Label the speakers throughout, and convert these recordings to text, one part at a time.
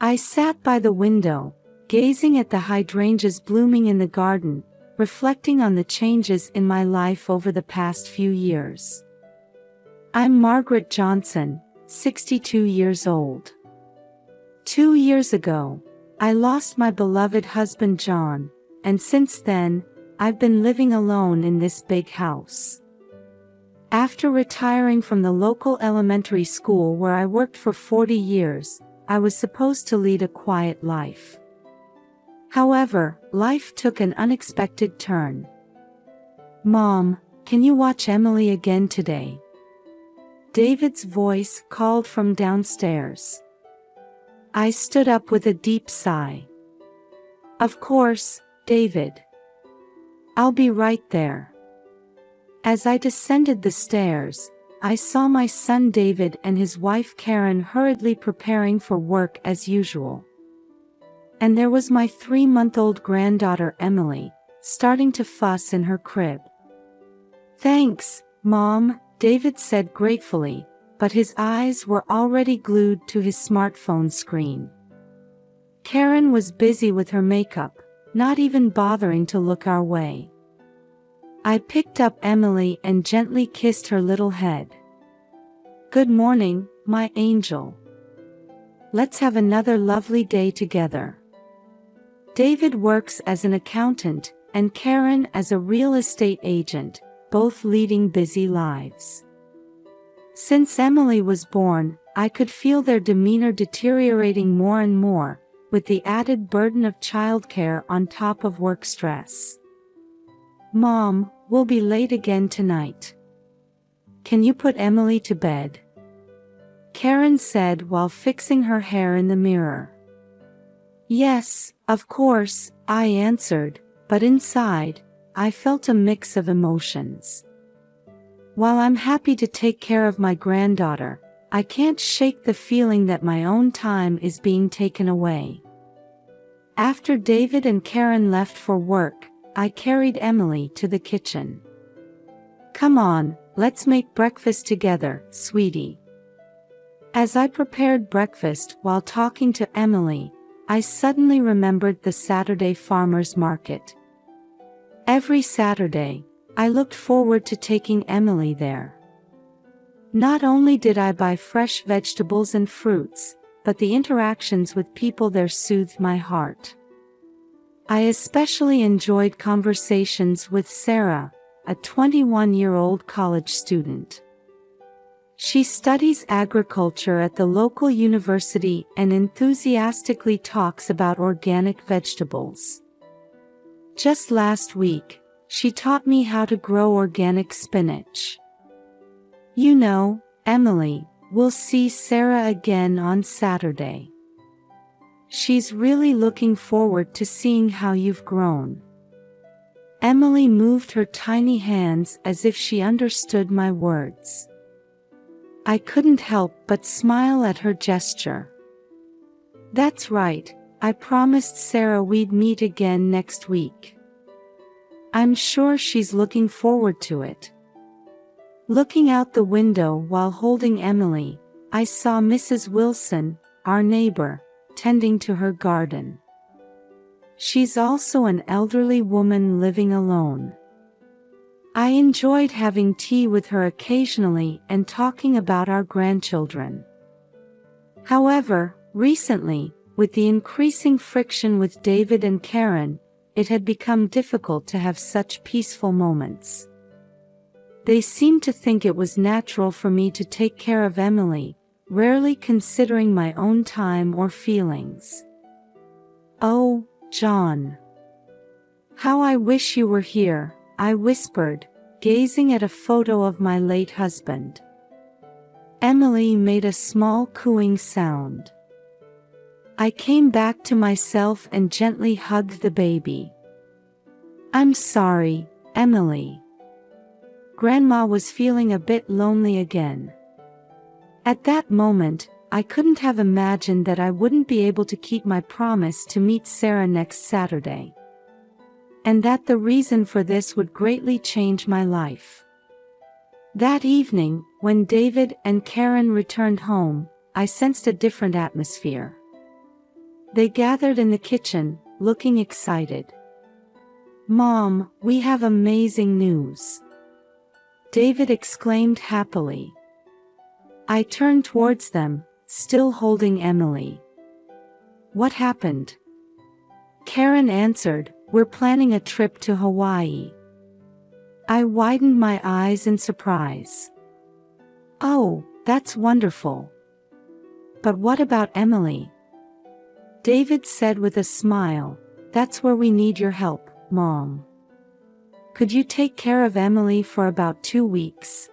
Speaker 1: I sat by the window, gazing at the hydrangeas blooming in the garden, reflecting on the changes in my life over the past few years. I'm Margaret Johnson, 62 years old. 2 years ago, I lost my beloved husband John, and since then, I've been living alone in this big house. After retiring from the local elementary school where I worked for 40 years, I was supposed to lead a quiet life. However, life took an unexpected turn. "Mom, can you watch Emily again today?" David's voice called from downstairs. I stood up with a deep sigh. "Of course, David. I'll be right there." As I descended the stairs, I saw my son David and his wife Karen hurriedly preparing for work as usual. And there was my 3-month-old granddaughter Emily, starting to fuss in her crib. "Thanks, Mom," David said gratefully, but his eyes were already glued to his smartphone screen. Karen was busy with her makeup, not even bothering to look our way. I picked up Emily and gently kissed her little head. "Good morning, my angel. Let's have another lovely day together." David works as an accountant, and Karen as a real estate agent, both leading busy lives. Since Emily was born, I could feel their demeanor deteriorating more and more, with the added burden of childcare on top of work stress. "Mom, we'll be late again tonight. Can you put Emily to bed?" Karen said while fixing her hair in the mirror. "Yes, of course," I answered, but inside, I felt a mix of emotions. While I'm happy to take care of my granddaughter, I can't shake the feeling that my own time is being taken away. After David and Karen left for work, I carried Emily to the kitchen. "Come on, let's make breakfast together, sweetie." As I prepared breakfast while talking to Emily, I suddenly remembered the Saturday farmers market. Every Saturday, I looked forward to taking Emily there. Not only did I buy fresh vegetables and fruits, but the interactions with people there soothed my heart. I especially enjoyed conversations with Sarah, a 21-year-old college student. She studies agriculture at the local university and enthusiastically talks about organic vegetables. Just last week, she taught me how to grow organic spinach. "You know, Emily, we'll see Sarah again on Saturday. She's really looking forward to seeing how you've grown." Emily moved her tiny hands as if she understood my words. I couldn't help but smile at her gesture. "That's right, I promised Sarah we'd meet again next week. I'm sure she's looking forward to it." Looking out the window while holding Emily, I saw Mrs. Wilson, our neighbor, tending to her garden. She's also an elderly woman living alone. I enjoyed having tea with her occasionally and talking about our grandchildren. However, recently, with the increasing friction with David and Karen, it had become difficult to have such peaceful moments. They seemed to think it was natural for me to take care of Emily, rarely considering my own time or feelings. "Oh, John. How I wish you were here," I whispered, gazing at a photo of my late husband. Emily made a small cooing sound. I came back to myself and gently hugged the baby. "I'm sorry, Emily. Grandma was feeling a bit lonely again." At that moment, I couldn't have imagined that I wouldn't be able to keep my promise to meet Sarah next Saturday. And that the reason for this would greatly change my life. That evening, when David and Karen returned home, I sensed a different atmosphere. They gathered in the kitchen, looking excited. "Mom, we have amazing news!" David exclaimed happily. I turned towards them, still holding Emily. "What happened?" Karen answered, "We're planning a trip to Hawaii." I widened my eyes in surprise. "Oh, that's wonderful. But what about Emily?" David said with a smile, "That's where we need your help, Mom. Could you take care of Emily for about 2 weeks?"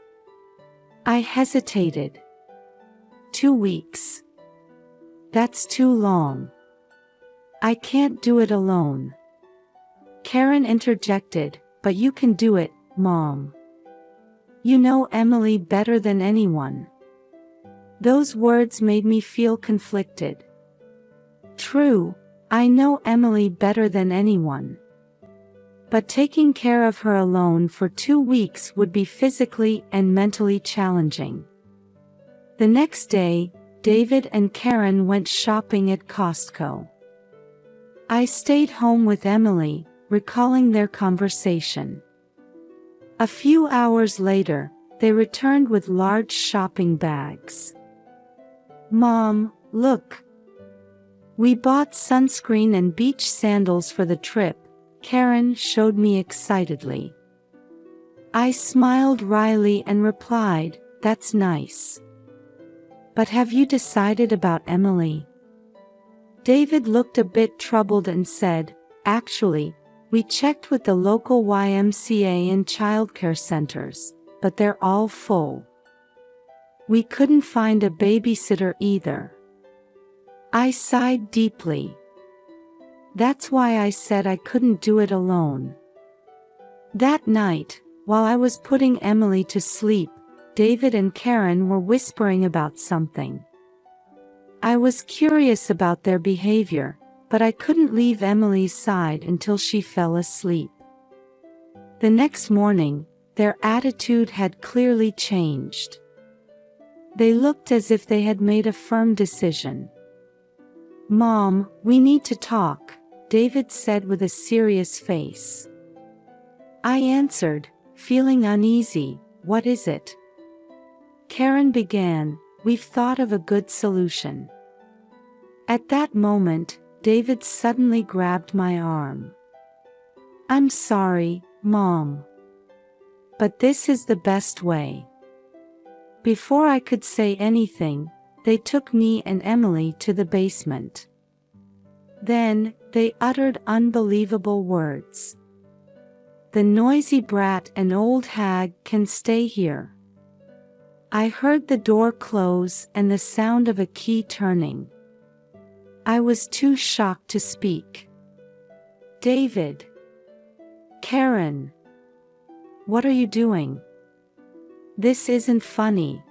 Speaker 1: I hesitated. 2 weeks? That's too long. I can't do it alone. Karen interjected, "But you can do it, Mom. You know Emily better than anyone." Those words made me feel conflicted. True, I know Emily better than anyone. But taking care of her alone for 2 weeks would be physically and mentally challenging. The next day, David and Karen went shopping at Costco. I stayed home with Emily, recalling their conversation. A few hours later, they returned with large shopping bags. "Mom, look. We bought sunscreen and beach sandals for the trip," Karen showed me excitedly. I smiled wryly and replied, "That's nice. But have you decided about Emily?" David looked a bit troubled and said, "Actually, we checked with the local YMCA and childcare centers, but they're all full. We couldn't find a babysitter either." I sighed deeply. That's why I said I couldn't do it alone. That night, while I was putting Emily to sleep, David and Karen were whispering about something. I was curious about their behavior, but I couldn't leave Emily's side until she fell asleep. The next morning, their attitude had clearly changed. They looked as if they had made a firm decision. "Mom, we need to talk," David said with a serious face. I answered, feeling uneasy, "What is it?" Karen began, "We've thought of a good solution." At that moment, David suddenly grabbed my arm. "I'm sorry, Mom. But this is the best way." Before I could say anything, they took me and Emily to the basement. Then, they uttered unbelievable words. "The noisy brat and old hag can stay here." I heard the door close and the sound of a key turning. I was too shocked to speak. "David! Karen! What are you doing? This isn't funny,"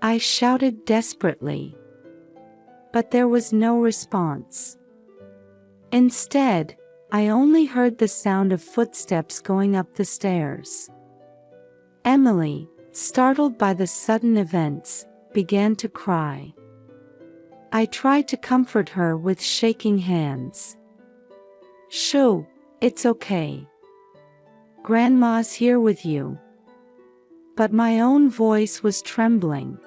Speaker 1: I shouted desperately. But there was no response. Instead, I only heard the sound of footsteps going up the stairs. Emily, startled by the sudden events, began to cry. I tried to comfort her with shaking hands. "Shoo, it's okay. Grandma's here with you." But my own voice was trembling.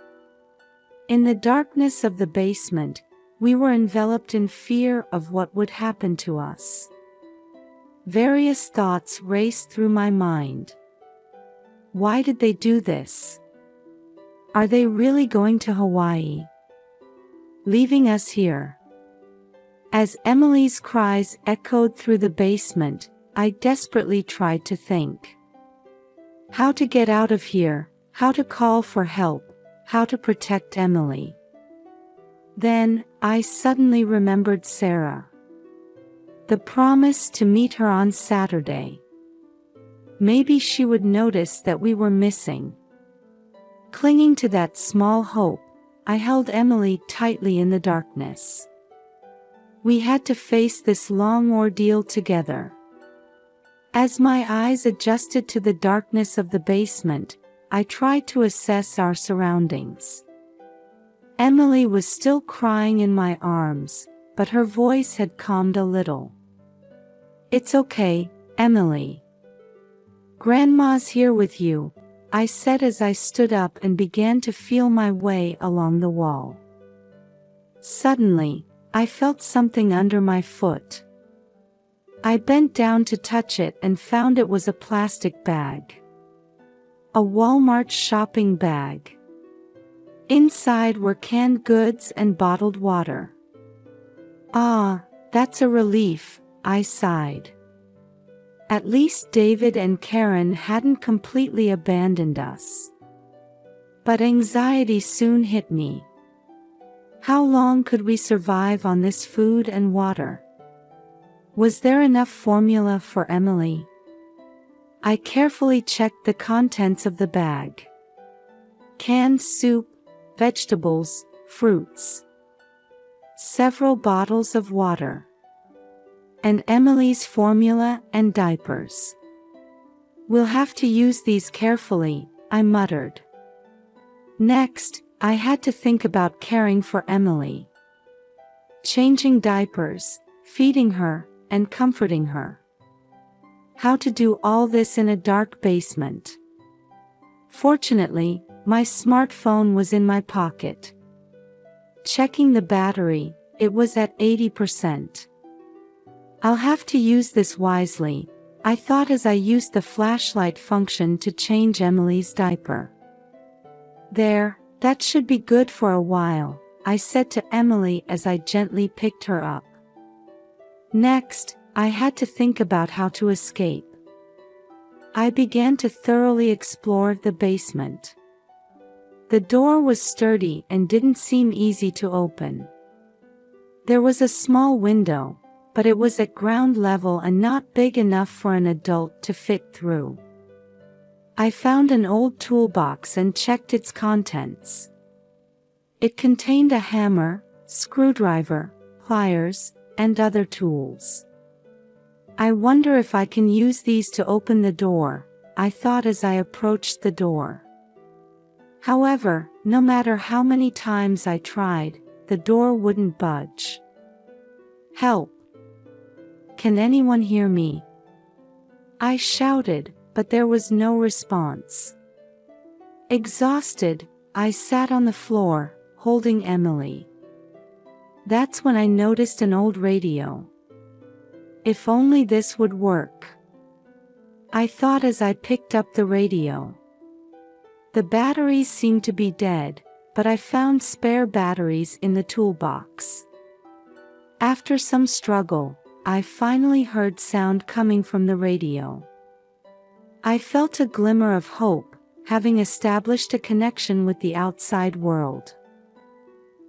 Speaker 1: In the darkness of the basement, we were enveloped in fear of what would happen to us. Various thoughts raced through my mind. Why did they do this? Are they really going to Hawaii? Leaving us here? As Emily's cries echoed through the basement, I desperately tried to think. How to get out of here, how to call for help, how to protect Emily. Then, I suddenly remembered Sarah. The promise to meet her on Saturday. Maybe she would notice that we were missing. Clinging to that small hope, I held Emily tightly in the darkness. We had to face this long ordeal together. As my eyes adjusted to the darkness of the basement, I tried to assess our surroundings. Emily was still crying in my arms, but her voice had calmed a little. "It's okay, Emily. Grandma's here with you," I said as I stood up and began to feel my way along the wall. Suddenly, I felt something under my foot. I bent down to touch it and found it was a plastic bag. A Walmart shopping bag. Inside were canned goods and bottled water. "Ah, that's a relief," I sighed. At least David and Karen hadn't completely abandoned us. But anxiety soon hit me. How long could we survive on this food and water? Was there enough formula for Emily? I carefully checked the contents of the bag. Canned soup, vegetables, fruits. Several bottles of water. And Emily's formula and diapers. "We'll have to use these carefully," I muttered. Next, I had to think about caring for Emily. Changing diapers, feeding her, and comforting her. How to do all this in a dark basement. Fortunately, my smartphone was in my pocket. Checking the battery, it was at 80%. "I'll have to use this wisely," I thought as I used the flashlight function to change Emily's diaper. "There, that should be good for a while," I said to Emily as I gently picked her up. Next, I had to think about how to escape. I began to thoroughly explore the basement. The door was sturdy and didn't seem easy to open. There was a small window, but it was at ground level and not big enough for an adult to fit through. I found an old toolbox and checked its contents. It contained a hammer, screwdriver, pliers, and other tools. "I wonder if I can use these to open the door," I thought as I approached the door. However, no matter how many times I tried, the door wouldn't budge. "Help! Can anyone hear me?" I shouted, but there was no response. Exhausted, I sat on the floor, holding Emily. That's when I noticed an old radio. If only this would work, I thought as I picked up the radio. The batteries seemed to be dead, but I found spare batteries in the toolbox. After some struggle, I finally heard sound coming from the radio. I felt a glimmer of hope, having established a connection with the outside world.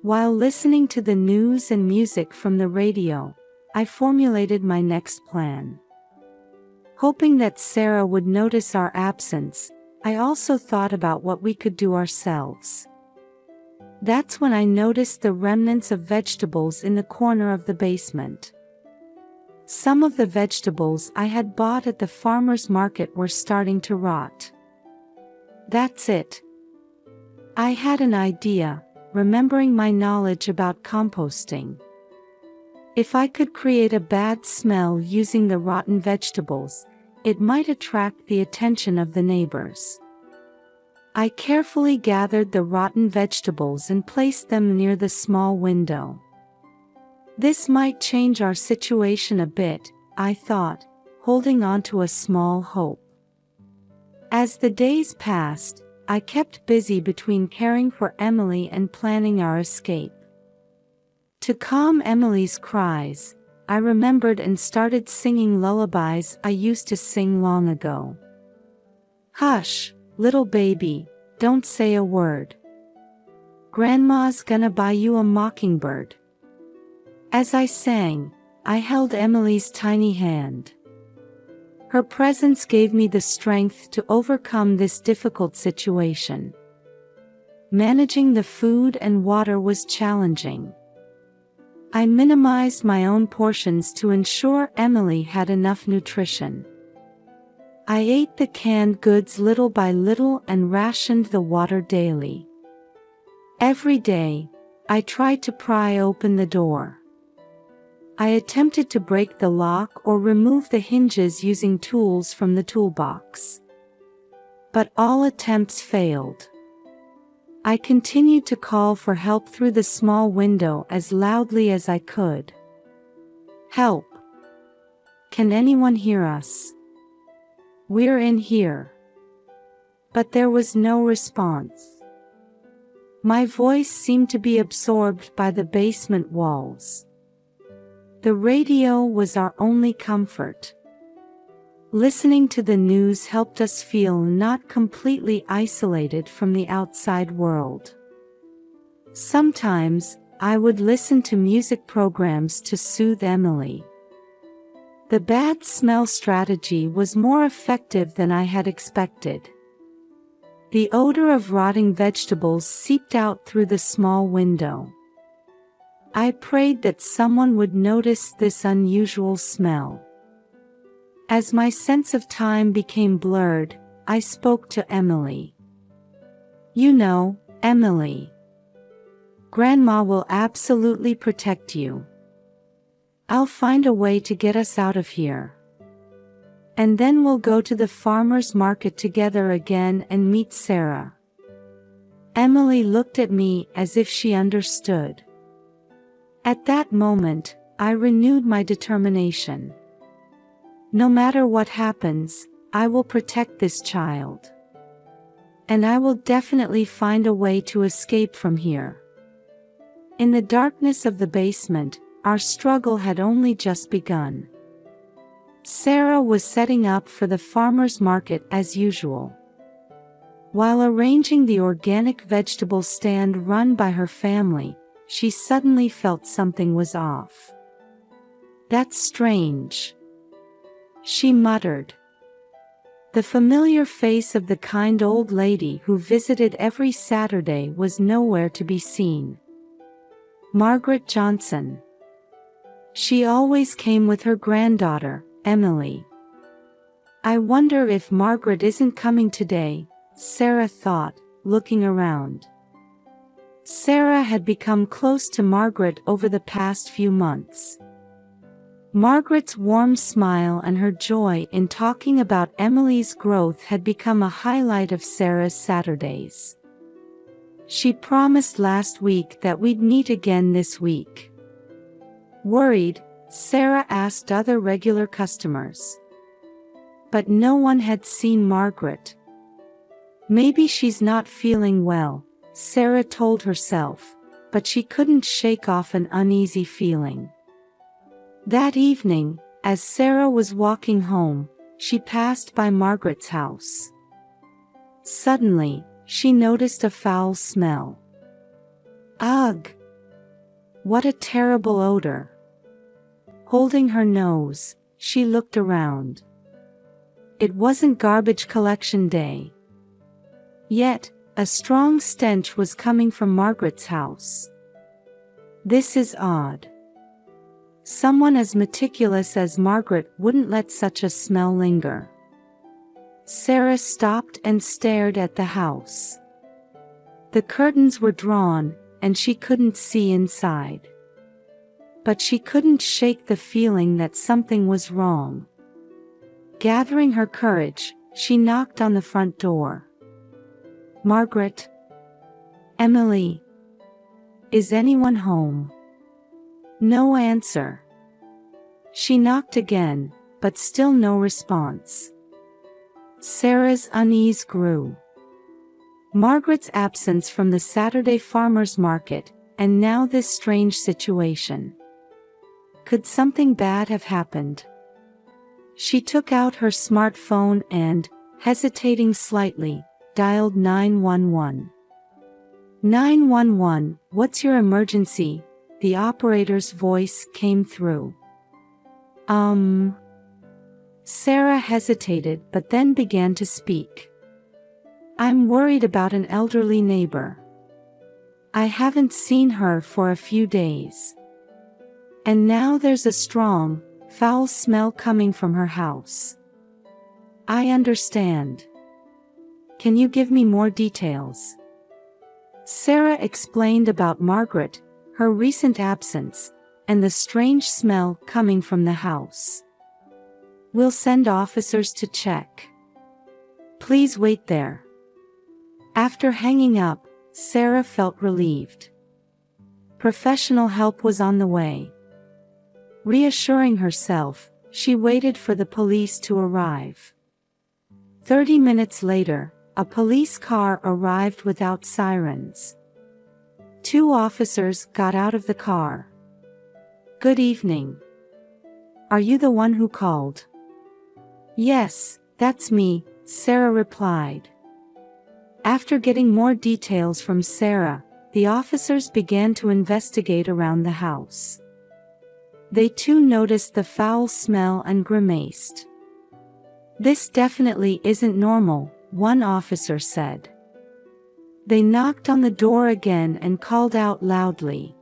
Speaker 1: While listening to the news and music from the radio, I formulated my next plan. Hoping that Sarah would notice our absence, I also thought about what we could do ourselves. That's when I noticed the remnants of vegetables in the corner of the basement. Some of the vegetables I had bought at the farmer's market were starting to rot. That's it. I had an idea, remembering my knowledge about composting. If I could create a bad smell using the rotten vegetables, it might attract the attention of the neighbors. I carefully gathered the rotten vegetables and placed them near the small window. This might change our situation a bit, I thought, holding on to a small hope. As the days passed, I kept busy between caring for Emily and planning our escape. To calm Emily's cries, I remembered and started singing lullabies I used to sing long ago. "Hush, little baby, don't say a word. Grandma's gonna buy you a mockingbird." As I sang, I held Emily's tiny hand. Her presence gave me the strength to overcome this difficult situation. Managing the food and water was challenging. I minimized my own portions to ensure Emily had enough nutrition. I ate the canned goods little by little and rationed the water daily. Every day, I tried to pry open the door. I attempted to break the lock or remove the hinges using tools from the toolbox. But all attempts failed. I continued to call for help through the small window as loudly as I could. "Help! Can anyone hear us? We're in here." But there was no response. My voice seemed to be absorbed by the basement walls. The radio was our only comfort. Listening to the news helped us feel not completely isolated from the outside world. Sometimes, I would listen to music programs to soothe Emily. The bad smell strategy was more effective than I had expected. The odor of rotting vegetables seeped out through the small window. I prayed that someone would notice this unusual smell. As my sense of time became blurred, I spoke to Emily. "You know, Emily. Grandma will absolutely protect you. I'll find a way to get us out of here. And then we'll go to the farmer's market together again and meet Sarah." Emily looked at me as if she understood. At that moment, I renewed my determination. No matter what happens, I will protect this child. And I will definitely find a way to escape from here. In the darkness of the basement, our struggle had only just begun. Sarah was setting up for the farmer's market as usual. While arranging the organic vegetable stand run by her family, she suddenly felt something was off. "That's strange," she muttered. The familiar face of the kind old lady who visited every Saturday was nowhere to be seen. Margaret Johnson. She always came with her granddaughter, Emily. "I wonder if Margaret isn't coming today," Sarah thought, looking around. Sarah had become close to Margaret over the past few months. Margaret's warm smile and her joy in talking about Emily's growth had become a highlight of Sarah's Saturdays. She promised last week that we'd meet again this week. Worried, Sarah asked other regular customers. But no one had seen Margaret. "Maybe she's not feeling well," Sarah told herself, but she couldn't shake off an uneasy feeling. That evening, as Sarah was walking home, she passed by Margaret's house. Suddenly, she noticed a foul smell. Ugh! What a terrible odor! Holding her nose, she looked around. It wasn't garbage collection day. Yet, a strong stench was coming from Margaret's house. This is odd. Someone as meticulous as Margaret wouldn't let such a smell linger. Sarah stopped and stared at the house. The curtains were drawn, and she couldn't see inside. But she couldn't shake the feeling that something was wrong. Gathering her courage, she knocked on the front door. "Margaret? Emily? Is anyone home?" No answer. She knocked again, but still no response. Sarah's unease grew. Margaret's absence from the Saturday farmer's market, and now this strange situation. Could something bad have happened? She took out her smartphone and, hesitating slightly, dialed 911. 911, what's your emergency? The operator's voice came through. Sarah hesitated but then began to speak. "I'm worried about an elderly neighbor. I haven't seen her for a few days. And now there's a strong, foul smell coming from her house." "I understand. Can you give me more details?" Sarah explained about Margaret, her recent absence, and the strange smell coming from the house. "We'll send officers to check. Please wait there." After hanging up, Sarah felt relieved. Professional help was on the way. Reassuring herself, she waited for the police to arrive. 30 minutes later, a police car arrived without sirens. 2 officers got out of the car. "Good evening. Are you the one who called?" "Yes, that's me," Sarah replied. After getting more details from Sarah, the officers began to investigate around the house. They too noticed the foul smell and grimaced. "This definitely isn't normal," one officer said. They knocked on the door again and called out loudly.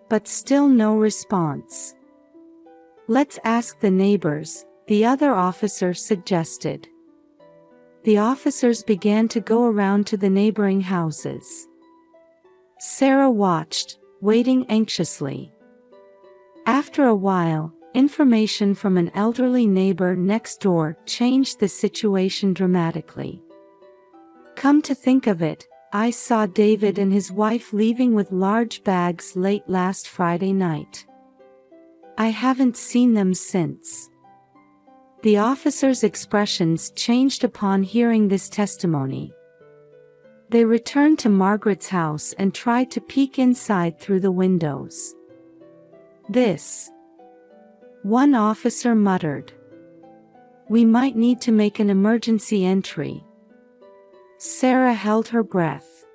Speaker 1: But still no response. "Let's ask the neighbors," the other officer suggested. The officers began to go around to the neighboring houses. Sarah watched, waiting anxiously. After a while, information from an elderly neighbor next door changed the situation dramatically. "Come to think of it, I saw David and his wife leaving with large bags late last Friday night. I haven't seen them since." The officers' expressions changed upon hearing this testimony. They returned to Margaret's house and tried to peek inside through the windows. "This," one officer muttered. "We might need to make an emergency entry." Sarah held her breath.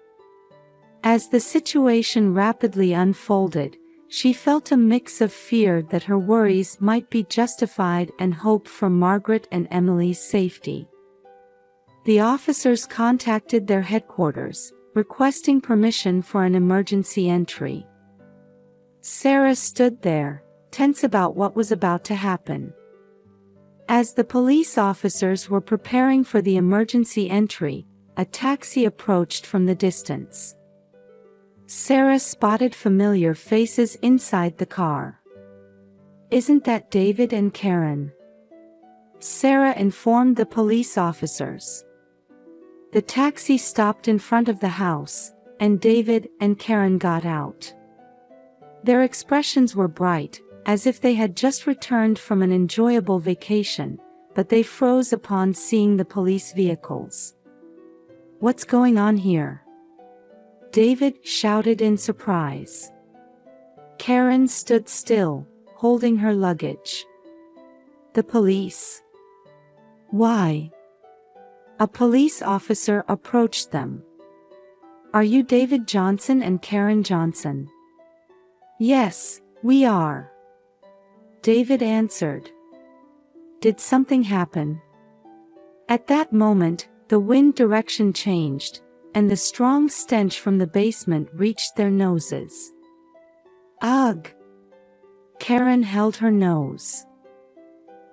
Speaker 1: As the situation rapidly unfolded, she felt a mix of fear that her worries might be justified and hope for Margaret and Emily's safety. The officers contacted their headquarters, requesting permission for an emergency entry. Sarah stood there, tense about what was about to happen. As the police officers were preparing for the emergency entry, a taxi approached from the distance. Sarah spotted familiar faces inside the car. "Isn't that David and Karen?" Sarah informed the police officers. The taxi stopped in front of the house, and David and Karen got out. Their expressions were bright, as if they had just returned from an enjoyable vacation, but they froze upon seeing the police vehicles. "What's going on here?" David shouted in surprise. Karen stood still, holding her luggage. "The police? Why?" A police officer approached them. "Are you David Johnson and Karen Johnson?" "Yes, we are," David answered. "Did something happen?" At that moment, the wind direction changed, and the strong stench from the basement reached their noses. "Ugh!" Karen held her nose.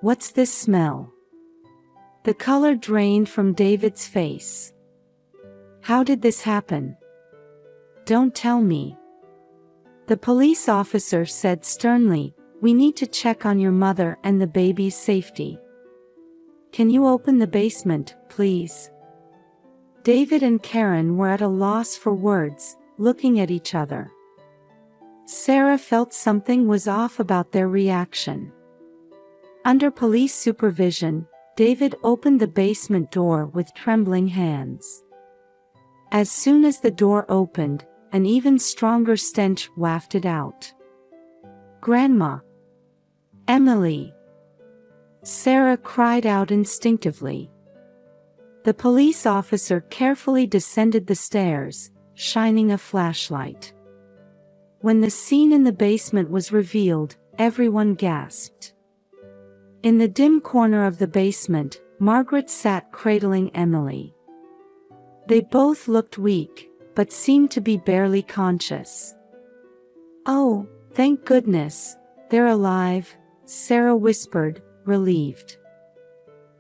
Speaker 1: "What's this smell?" The color drained from David's face. "How did this happen?" "Don't tell me." The police officer said sternly, "We need to check on your mother and the baby's safety. Can you open the basement, please?" David and Karen were at a loss for words, looking at each other. Sarah felt something was off about their reaction. Under police supervision, David opened the basement door with trembling hands. As soon as the door opened, an even stronger stench wafted out. "Grandma! Emily!" Sarah cried out instinctively. The police officer carefully descended the stairs, shining a flashlight. When the scene in the basement was revealed, everyone gasped. In the dim corner of the basement, Margaret sat cradling Emily. They both looked weak, but seemed to be barely conscious. "Oh, thank goodness, they're alive," Sarah whispered, relieved.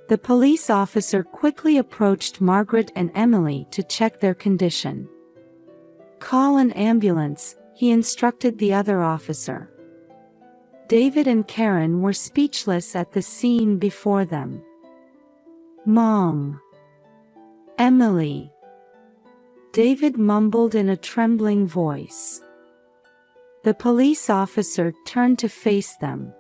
Speaker 1: The police officer quickly approached Margaret and Emily to check their condition. "Call an ambulance," he instructed the other officer. David and Karen were speechless at the scene before them. "Mom. Emily," David mumbled in a trembling voice. The police officer turned to face them.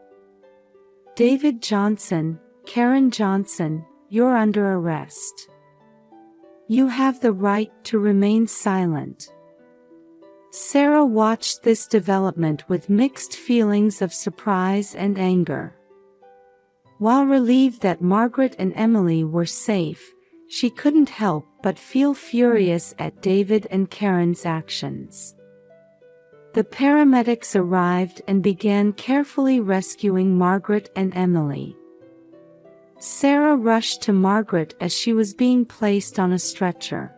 Speaker 1: "David Johnson, Karen Johnson, you're under arrest. You have the right to remain silent." Sarah watched this development with mixed feelings of surprise and anger. While relieved that Margaret and Emily were safe, she couldn't help but feel furious at David and Karen's actions. The paramedics arrived and began carefully rescuing Margaret and Emily. Sarah rushed to Margaret as she was being placed on a stretcher.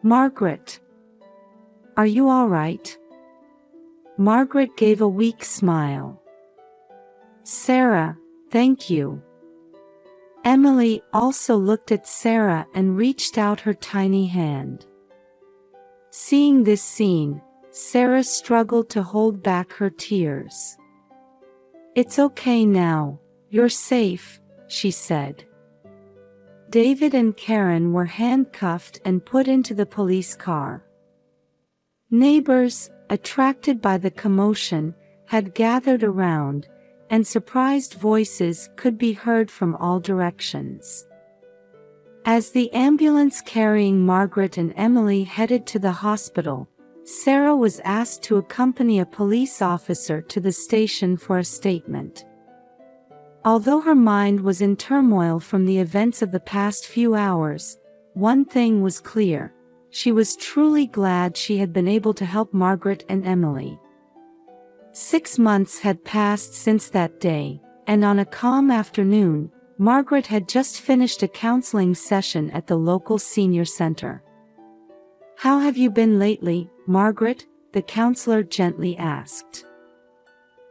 Speaker 1: "Margaret, are you all right?" Margaret gave a weak smile. "Sarah, thank you." Emily also looked at Sarah and reached out her tiny hand. Seeing this scene, Sarah struggled to hold back her tears. "It's okay now, you're safe," she said. David and Karen were handcuffed and put into the police car. Neighbors, attracted by the commotion, had gathered around, and surprised voices could be heard from all directions. As the ambulance carrying Margaret and Emily headed to the hospital, Sarah was asked to accompany a police officer to the station for a statement. Although her mind was in turmoil from the events of the past few hours, one thing was clear: she was truly glad she had been able to help Margaret and Emily. 6 months had passed since that day, and on a calm afternoon, Margaret had just finished a counseling session at the local senior center. "How have you been lately, Margaret?" the counselor gently asked.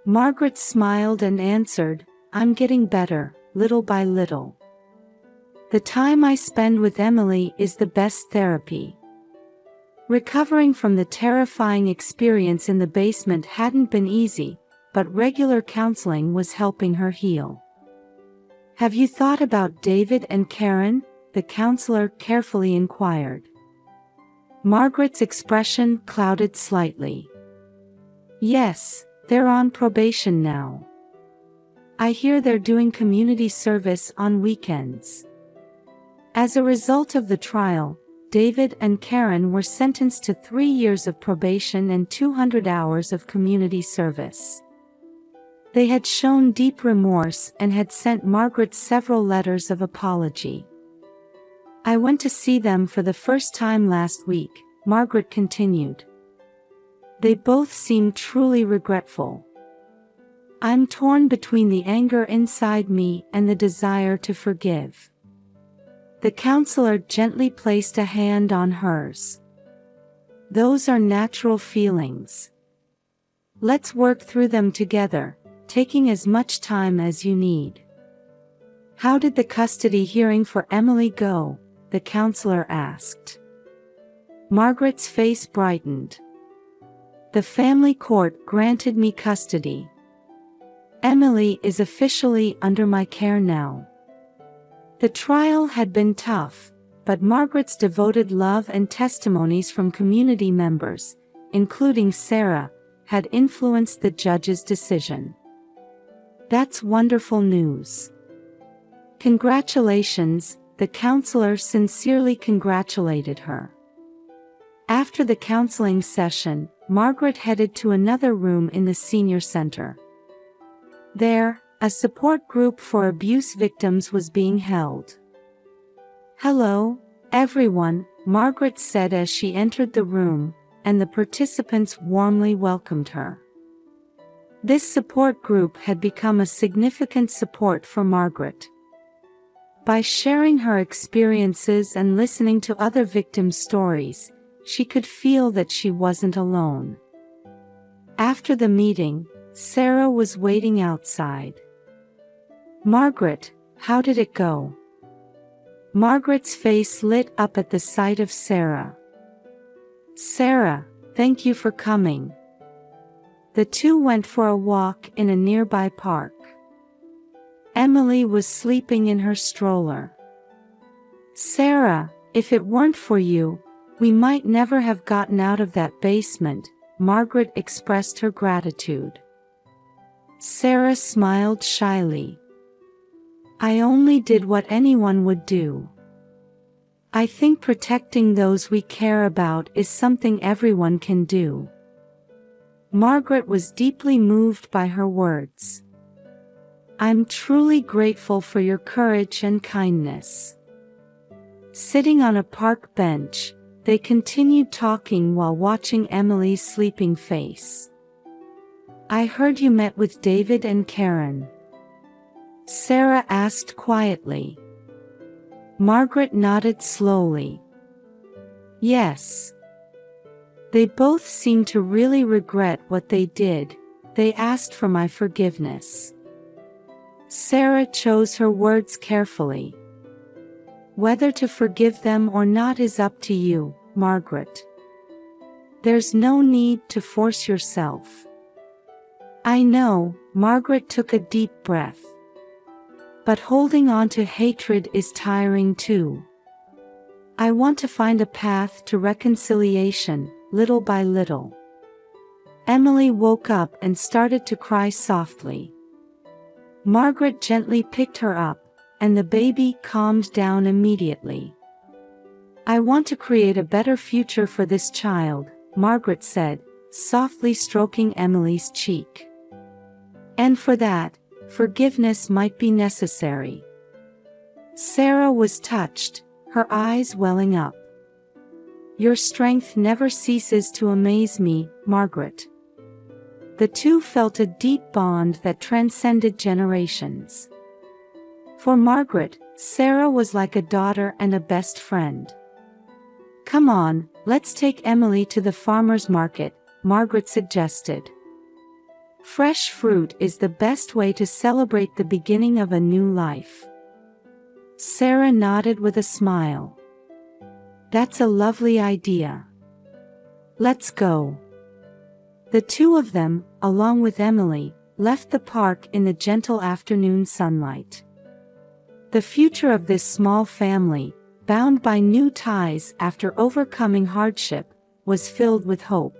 Speaker 1: Margaret smiled and answered, "I'm getting better, little by little. The time I spend with Emily is the best therapy." Recovering from the terrifying experience in the basement hadn't been easy, but regular counseling was helping her heal. "Have you thought about David and Karen?" the counselor carefully inquired. Margaret's expression clouded slightly. "Yes, they're on probation now. I hear they're doing community service on weekends." As a result of the trial, David and Karen were sentenced to 3 years of probation and 200 hours of community service. They had shown deep remorse and had sent Margaret several letters of apology. "I went to see them for the first time last week," Margaret continued. "They both seemed truly regretful. I'm torn between the anger inside me and the desire to forgive." The counselor gently placed a hand on hers. "Those are natural feelings. Let's work through them together, taking as much time as you need." "How did the custody hearing for Emily go?" the counselor asked. Margaret's face brightened. "The family court granted me custody. Emily is officially under my care now." The trial had been tough, but Margaret's devoted love and testimonies from community members, including Sarah, had influenced the judge's decision. "That's wonderful news. Congratulations," the counselor sincerely congratulated her. After the counseling session, Margaret headed to another room in the senior center. There, a support group for abuse victims was being held. "Hello, everyone," Margaret said as she entered the room, and the participants warmly welcomed her. This support group had become a significant support for Margaret. By sharing her experiences and listening to other victims' stories, she could feel that she wasn't alone. After the meeting, Sarah was waiting outside. "Margaret, how did it go?" Margaret's face lit up at the sight of Sarah. "Sarah, thank you for coming. The two went for a walk in a nearby park. Emily was sleeping in her stroller. "Sarah, if it weren't for you, we might never have gotten out of that basement," Margaret expressed her gratitude. Sarah smiled shyly. "I only did what anyone would do. I think protecting those we care about is something everyone can do." Margaret was deeply moved by her words. "I'm truly grateful for your courage and kindness." Sitting on a park bench, they continued talking while watching Emily's sleeping face. "I heard you met with David and Karen," Sarah asked quietly. Margaret nodded slowly. "Yes. They both seemed to really regret what they did. They asked for my forgiveness." Sarah chose her words carefully. "Whether to forgive them or not is up to you, Margaret. There's no need to force yourself." "I know," Margaret took a deep breath. "But holding on to hatred is tiring too. I want to find a path to reconciliation, little by little." Emily woke up and started to cry softly. Margaret gently picked her up, and the baby calmed down immediately. "I want to create a better future for this child," Margaret said, softly stroking Emily's cheek. "And for that, forgiveness might be necessary." Sarah was touched, her eyes welling up. "Your strength never ceases to amaze me, Margaret." The two felt a deep bond that transcended generations. For Margaret, Sarah was like a daughter and a best friend. "Come on, let's take Emily to the farmer's market," Margaret suggested. "Fresh fruit is the best way to celebrate the beginning of a new life." Sarah nodded with a smile. "That's a lovely idea. Let's go." The two of them, along with Emily, left the park in the gentle afternoon sunlight. The future of this small family, bound by new ties after overcoming hardship, was filled with hope.